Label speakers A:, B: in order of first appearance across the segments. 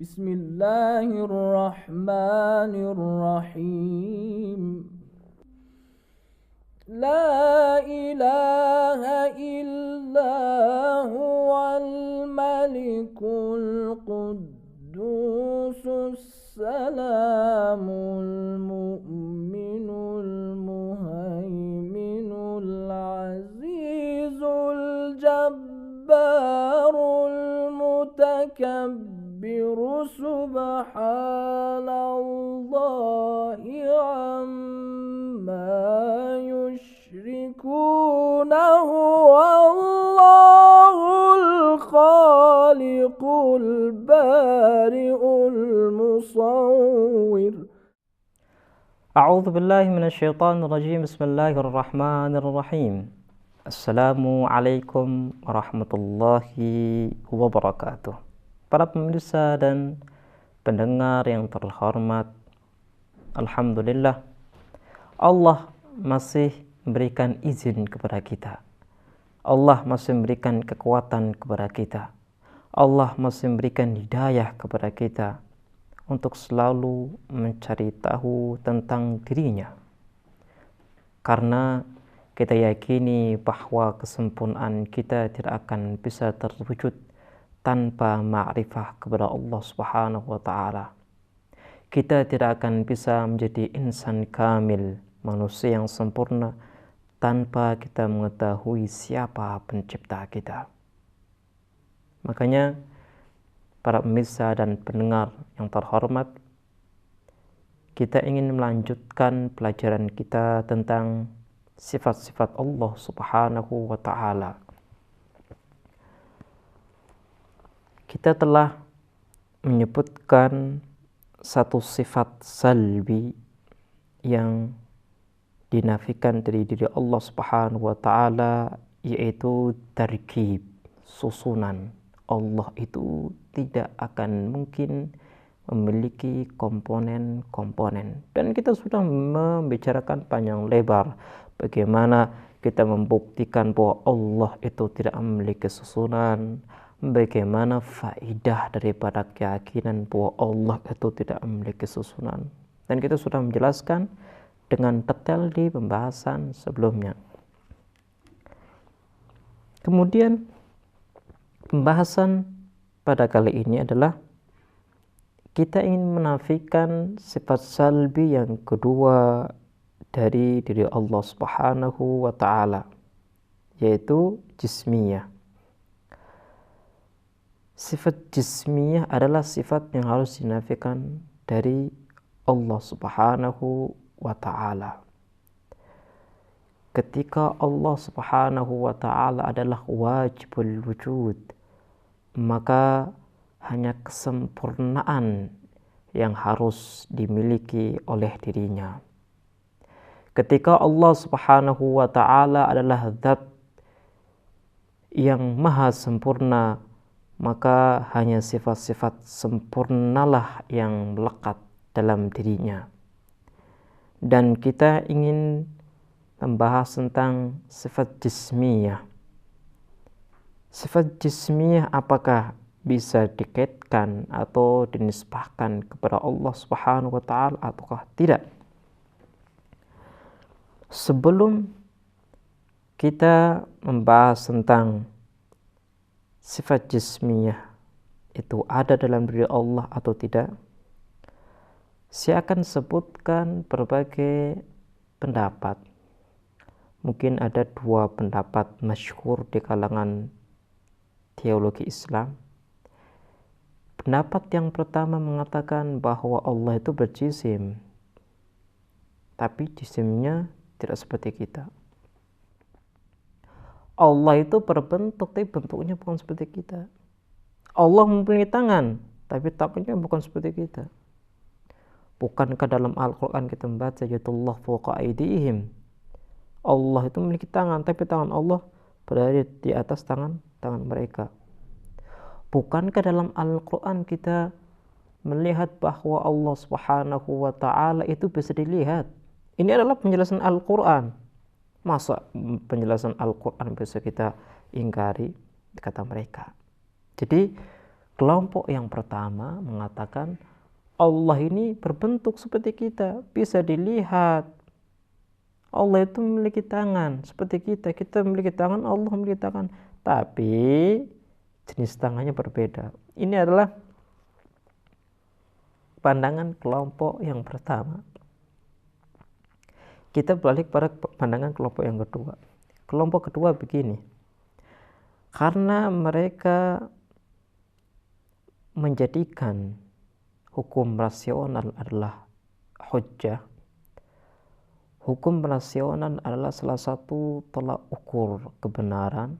A: Bismillahirrahmanirrahim. La ilaha illa huwal malikul quddusus salamul mu'minul muhaiminul azizul jabbarul mutakabbiru subhanallahi amma yushrikunahu wallahul khaliqul bari'ul musawwir.
B: A'udzu billahi minasyaitonir rajim. Bismillahirrahmanirrahim. Assalamualaikum warahmatullahi wabarakatuh. Para pemirsa dan pendengar yang terhormat, alhamdulillah Allah masih memberikan izin kepada kita. Allah masih memberikan kekuatan kepada kita. Allah masih memberikan hidayah kepada kita untuk selalu mencari tahu tentang dirinya. Karena kita yakini bahwa kesempurnaan kita tidak akan bisa terwujud tanpa ma'rifah kepada Allah Subhanahu wa taala. Kita tidak akan bisa menjadi insan kamil, manusia yang sempurna, tanpa kita mengetahui siapa pencipta kita. Makanya para pemirsa dan pendengar yang terhormat, kita ingin melanjutkan pelajaran kita tentang sifat-sifat Allah Subhanahu wa taala. Kita telah menyebutkan satu sifat salbi yang dinafikan dari diri Allah Subhanahu wa taala, yaitu tarkib, susunan. Allah itu tidak akan mungkin memiliki komponen-komponen. Dan kita sudah membicarakan panjang lebar bagaimana kita membuktikan bahwa Allah itu tidak memiliki susunan, bagaimana faidah daripada keyakinan bahwa Allah itu tidak memiliki susunan. Dan kita sudah menjelaskan dengan detail di pembahasan sebelumnya. Kemudian pembahasan pada kali ini adalah kita ingin menafikan sifat salbi yang kedua dari diri Allah Subhanahu wa taala, yaitu jismiyah. Sifat jismiyah adalah sifat yang harus dinafikan dari Allah Subhanahu wa ta'ala. Ketika Allah Subhanahu wa ta'ala adalah wajibul wujud, maka hanya kesempurnaan yang harus dimiliki oleh dirinya. Ketika Allah Subhanahu wa ta'ala adalah zat yang maha sempurna, maka hanya sifat-sifat sempurnalah yang melekat dalam dirinya. Dan kita ingin membahas tentang sifat jismiyah. Sifat jismiyah apakah bisa dikaitkan atau dinisbahkan kepada Allah Subhanahu wa taala ataukah tidak? Sebelum kita membahas tentang sifat jismiyah itu ada dalam diri Allah atau tidak, saya akan sebutkan berbagai pendapat. Mungkin ada dua pendapat masyhur di kalangan teologi Islam. Pendapat yang pertama mengatakan bahwa Allah itu berjisim, tapi jisimnya tidak seperti kita. Allah itu berbentuk, tapi bentuknya bukan seperti kita. Allah mempunyai tangan, tapi tangannya bukan seperti kita. Bukankah dalam Al-Quran kita membaca yadullah fawqa aydihim, Allah itu memiliki tangan, tapi tangan Allah berada di atas tangan mereka. Bukankah dalam Al-Quran kita melihat bahwa Allah Subhanahu wa ta'ala itu bisa dilihat? Ini adalah penjelasan Al-Quran. Masa penjelasan Al-Quran bisa kita ingkari, kata mereka. Jadi Kelompok yang pertama mengatakan Allah ini berbentuk seperti kita, bisa dilihat. Allah itu memiliki tangan seperti kita memiliki tangan, Allah memiliki tangan, tapi jenis tangannya berbeda. Ini adalah pandangan kelompok yang pertama. Kita balik pada pandangan kelompok yang kedua. Kelompok kedua begini, karena mereka menjadikan hukum rasional adalah hujjah. Hukum rasional adalah salah satu tolak ukur kebenaran.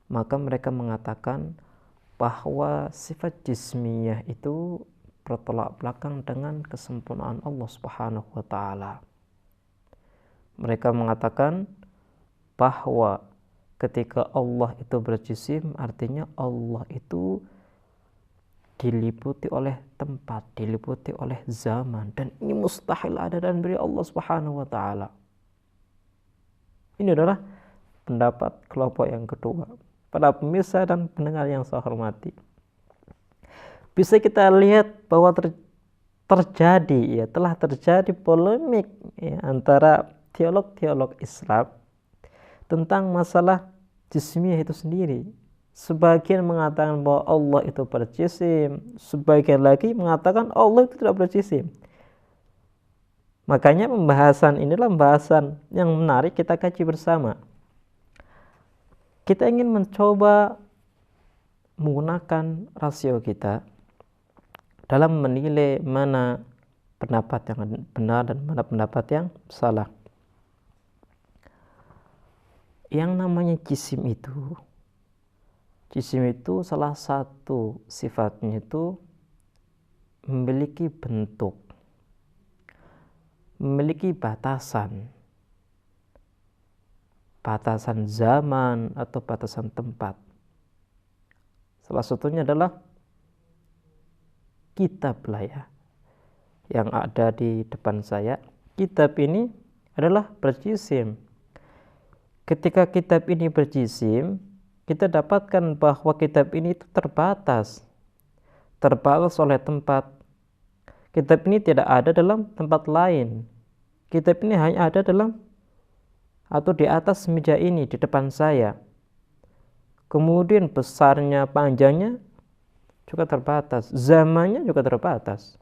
B: Maka mereka mengatakan bahwa sifat jismiyah itu bertolak belakang dengan kesempurnaan Allah Subhanahu wa taala. Mereka mengatakan bahwa ketika Allah itu berjisim, artinya Allah itu diliputi oleh tempat, diliputi oleh zaman, dan ini mustahil ada dan beri Allah Subhanahu wa taala. Ini adalah pendapat kelompok yang kedua. Para pemirsa dan pendengar yang saya hormati, bisa kita lihat bahwa telah terjadi polemik antara teolog-teolog Islam tentang masalah jismiyah itu sendiri. Sebagian mengatakan bahwa Allah itu berjisim, sebagian lagi mengatakan Allah itu tidak berjisim. Makanya pembahasan inilah pembahasan yang menarik kita kaji bersama. Kita ingin mencoba menggunakan rasio kita dalam menilai mana pendapat yang benar dan mana pendapat yang salah. Yang namanya jisim itu salah satu sifatnya itu memiliki bentuk, memiliki batasan zaman atau batasan tempat. Salah satunya adalah kitab lah ya, yang ada di depan saya. Kitab ini adalah berjisim. Ketika kitab ini berjisim, kita dapatkan bahwa kitab ini itu terbatas oleh tempat. Kitab ini tidak ada dalam tempat lain. Kitab ini hanya ada dalam atau di atas meja ini di depan saya. Kemudian besarnya, panjangnya juga terbatas, zamannya juga terbatas.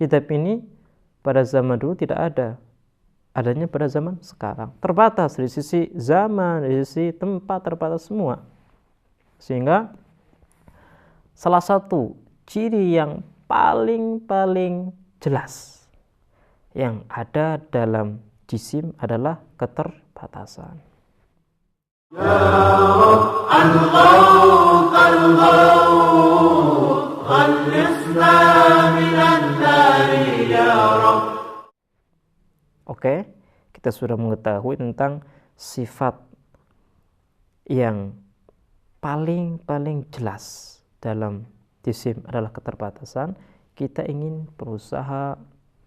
B: Kitab ini pada zaman dulu tidak ada, adanya pada zaman sekarang. Terbatas dari sisi zaman, dari sisi tempat, terbatas semua. Sehingga salah satu ciri yang paling jelas yang ada dalam jisim adalah keterbatasan. Ya Rabb al-Ghawth al-Ghawth khallisna minan nari ya Rabb. Oke, kita sudah mengetahui tentang sifat yang paling jelas dalam jisim adalah keterbatasan. Kita ingin berusaha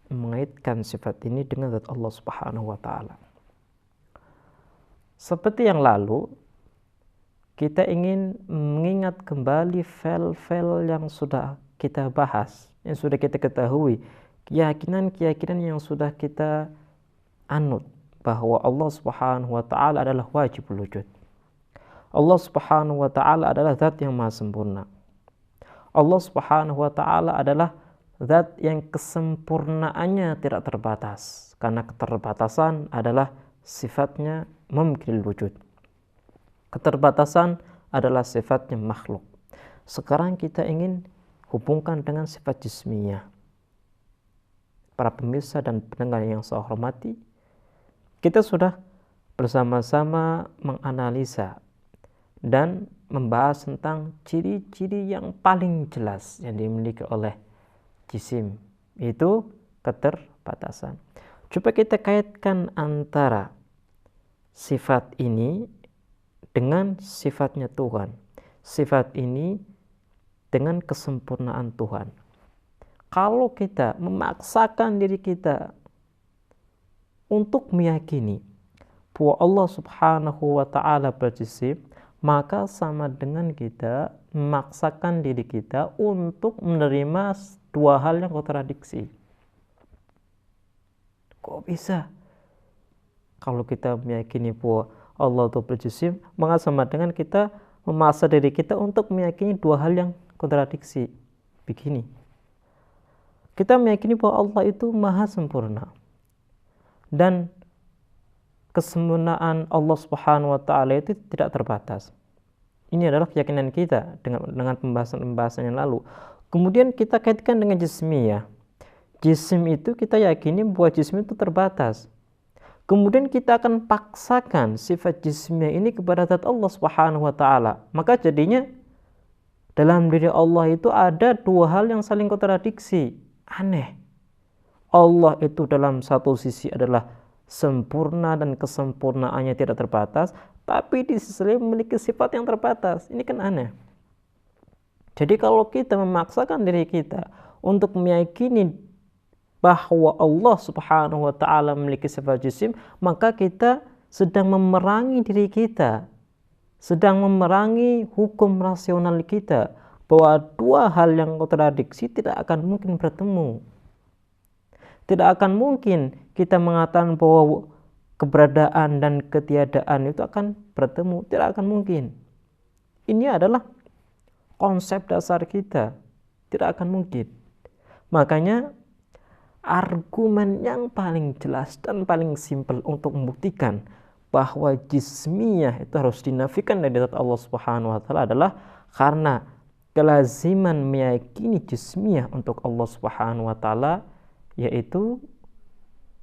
B: mengaitkan sifat ini dengan zat Allah Subhanahu wa taala. Seperti yang lalu, kita ingin mengingat kembali file-file yang sudah kita bahas, yang sudah kita ketahui, keyakinan yang sudah kita anut, bahwa Allah Subhanahu wa taala adalah wajibul wujud. Allah Subhanahu wa taala adalah zat yang maha sempurna. Allah Subhanahu wa taala adalah zat yang kesempurnaannya tidak terbatas, karena keterbatasan adalah sifatnya mumkinul wujud. Keterbatasan adalah sifatnya makhluk. Sekarang kita ingin hubungkan dengan sifat jismiyah. Para pemirsa dan pendengar yang saya hormati, kita sudah bersama-sama menganalisa dan membahas tentang ciri-ciri yang paling jelas yang dimiliki oleh jisim, itu keterbatasan. Coba kita kaitkan antara sifat ini dengan sifatnya Tuhan, sifat ini dengan kesempurnaan Tuhan. Kalau kita memaksakan diri kita untuk meyakini bahwa Allah Subhanahu wa taala berjisim, maka sama dengan kita memaksakan diri kita untuk menerima dua hal yang kontradiksi. Kok bisa? Kalau kita meyakini bahwa Allah itu berjisim, maka sama dengan kita memaksa diri kita untuk meyakini dua hal yang kontradiksi. Begini, kita meyakini bahwa Allah itu maha sempurna, dan kesempurnaan Allah Subhanahu wa taala itu tidak terbatas. Ini adalah keyakinan kita dengan pembahasan yang lalu. Kemudian kita kaitkan dengan jismiyah. Jisim itu kita yakini bahwa jisim itu terbatas. Kemudian kita akan paksakan sifat jismiyah ini kepada zat Allah Subhanahu wa taala. Maka jadinya dalam diri Allah itu ada dua hal yang saling kontradiksi. Aneh. Allah itu dalam satu sisi adalah sempurna dan kesempurnaannya tidak terbatas, tapi di sisi lain memiliki sifat yang terbatas. Ini kan aneh. Jadi kalau kita memaksakan diri kita untuk meyakini bahwa Allah Subhanahu wa taala memiliki sifat jisim, maka kita sedang memerangi diri kita, sedang memerangi hukum rasional kita, bahwa dua hal yang kontradiksi tidak akan mungkin bertemu. Tidak akan mungkin kita mengatakan bahwa keberadaan dan ketiadaan itu akan bertemu, tidak akan mungkin. Ini adalah konsep dasar kita, tidak akan mungkin. Makanya argumen yang paling jelas dan paling simpel untuk membuktikan bahwa jismiyah itu harus dinafikan dari zat Allah Subhanahu wa taala adalah karena kelaziman meyakini jismiyah untuk Allah Subhanahu wa taala, yaitu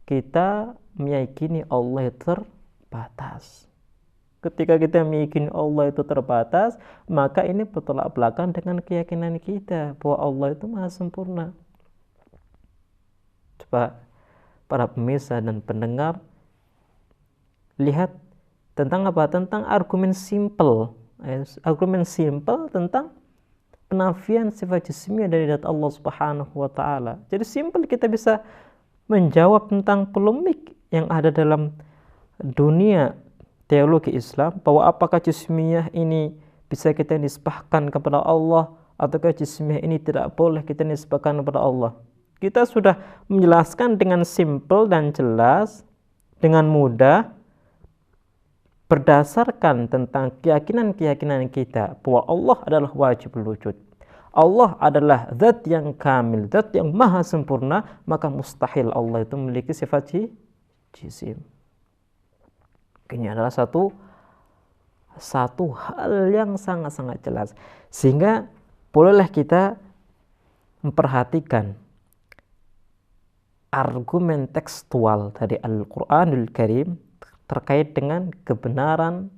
B: kita meyakini Allah itu terbatas. Ketika kita meyakini Allah itu terbatas, maka ini bertolak belakang dengan keyakinan kita bahwa Allah itu maha sempurna. Coba para pemirsa dan pendengar lihat tentang apa? Tentang argumen simpel. Argumen simpel tentang penafian sifat jismiyah dari zat Allah Subhanahu wa taala. Jadi simpel kita bisa menjawab tentang polemik yang ada dalam dunia teologi Islam, bahwa apakah jismiyah ini bisa kita nisbahkan kepada Allah ataukah jismiyah ini tidak boleh kita nisbahkan kepada Allah. Kita sudah menjelaskan dengan simpel dan jelas, dengan mudah, berdasarkan tentang keyakinan-keyakinan kita bahwa Allah adalah wajibul wujud. Allah adalah zat yang kamil, zat yang maha sempurna, maka mustahil Allah itu memiliki sifat jisim. Ini adalah satu hal yang sangat-sangat jelas. Sehingga bolehlah kita memperhatikan argumen tekstual dari Al-Quranul Karim terkait dengan kebenaran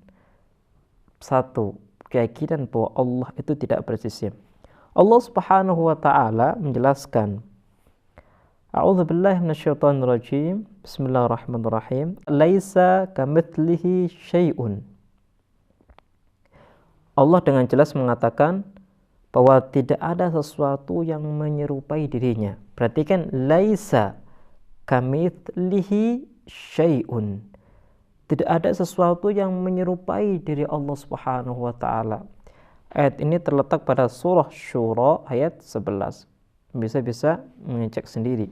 B: satu keyakinan bahwa Allah itu tidak berjisim. Allah Subhanahu wa taala menjelaskan, A'udzubillahi minasyaitonirrajim. Bismillahirrahmanirrahim. Laisa kamitslihi syai'un. Allah dengan jelas mengatakan bahwa tidak ada sesuatu yang menyerupai dirinya. Perhatikan, laisa kamitslihi syai'un. Tidak ada sesuatu yang menyerupai diri Allah Subhanahu wa taala. Ayat ini terletak pada surah Syura ayat 11. Bisa mengecek sendiri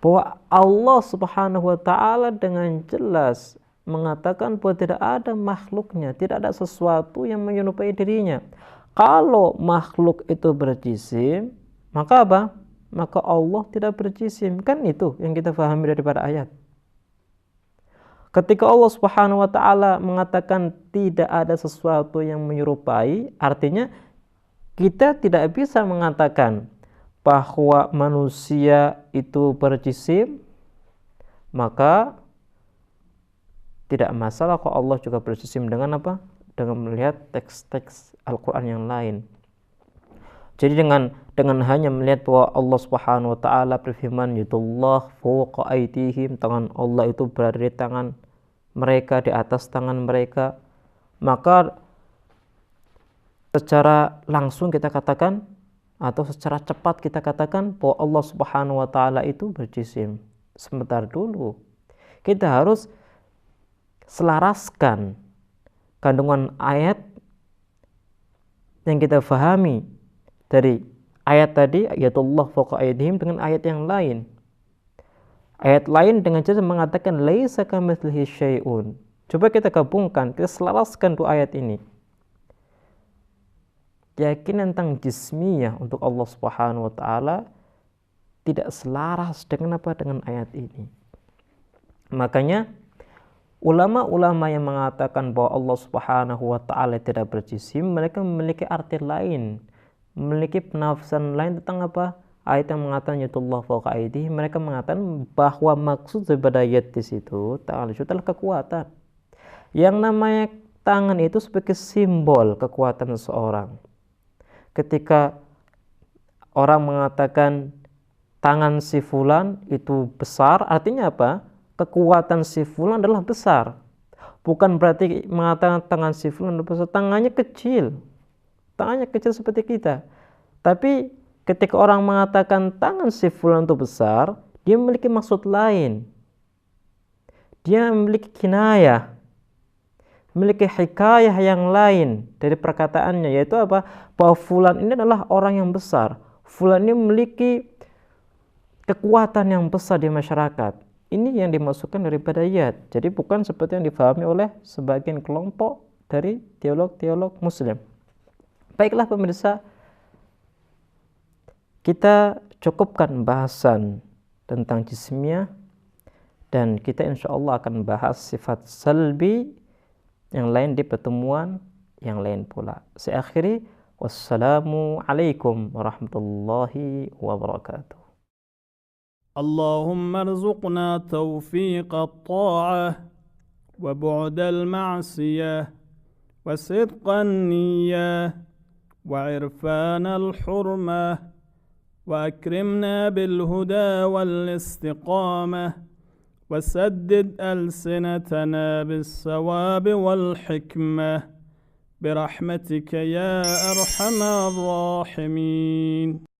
B: bahwa Allah Subhanahu wa taala dengan jelas mengatakan bahwa tidak ada makhluknya, tidak ada sesuatu yang menyerupai dirinya. Kalau makhluk itu berjisim, maka apa? Maka Allah tidak berjisim. Kan itu yang kita pahami daripada ayat. Ketika Allah Subhanahu wa taala mengatakan tidak ada sesuatu yang menyerupai, artinya kita tidak bisa mengatakan bahwa manusia itu berjisim, maka tidak masalah kalau Allah juga berjisim dengan apa? Dengan melihat teks-teks Al-Quran yang lain. Jadi dengan hanya melihat bahwa Allah Subhanahu wa taala berfirman, yadullah fawqa aydihim, tangan Allah itu berada di tangan mereka, di atas tangan mereka, maka secara langsung kita katakan atau secara cepat kita katakan bahwa Allah Subhanahu wa taala itu berjisim. Sebentar dulu. Kita harus selaraskan kandungan ayat yang kita fahami dari ayat tadi, ayatullah fawqa aydihim, dengan ayat yang lain. Ayat lain dengan jelas mengatakan laisa kamitslihi syai'un. Coba kita gabungkan, kita selaraskan dua ayat ini. Keyakinan tentang jismiyah untuk Allah Subhanahu wa taala tidak selaras dengan apa? Dengan ayat ini. Makanya ulama-ulama yang mengatakan bahwa Allah Subhanahu wa taala tidak berjisim, mereka memiliki arti lain, memiliki penafsiran lain tentang apa? Ayat yang mengatakan yatullah fawqa aydihim. Mereka mengatakan bahwa maksud daripada ayat di situ ta'ala itu adalah kekuatan. Yang namanya tangan itu sebagai simbol kekuatan seseorang. Ketika orang mengatakan tangan si fulan itu besar, artinya apa? Kekuatan si fulan adalah besar. Bukan berarti mengatakan tangan si fulan adalah besar, tangannya kecil. Tangannya kecil seperti kita. Tapi ketika orang mengatakan tangan si fulan itu besar, dia memiliki maksud lain. Dia memiliki kinayah, memiliki hikayah yang lain dari perkataannya, yaitu apa? Bahwa fulan ini adalah orang yang besar. Fulan ini memiliki kekuatan yang besar di masyarakat. Ini yang dimasukkan daripada ayat. Jadi bukan seperti yang difahami oleh sebagian kelompok dari teolog-teolog Muslim. Baiklah pemirsa, kita cukupkan bahasan tentang jismiyah, dan kita insya Allah akan bahas sifat salbi yang lain di pertemuan yang lain pula. Saya akhiri, wassalamualaikum warahmatullahi wabarakatuh.
A: اللهم ارزقنا توفيق الطاعة وبعد المعصية وصدق النية وعرفان الحرمة وأكرمنا بالهدى والاستقامة وسدد ألسنتنا بالصواب والحكمة برحمتك يا أرحم الراحمين.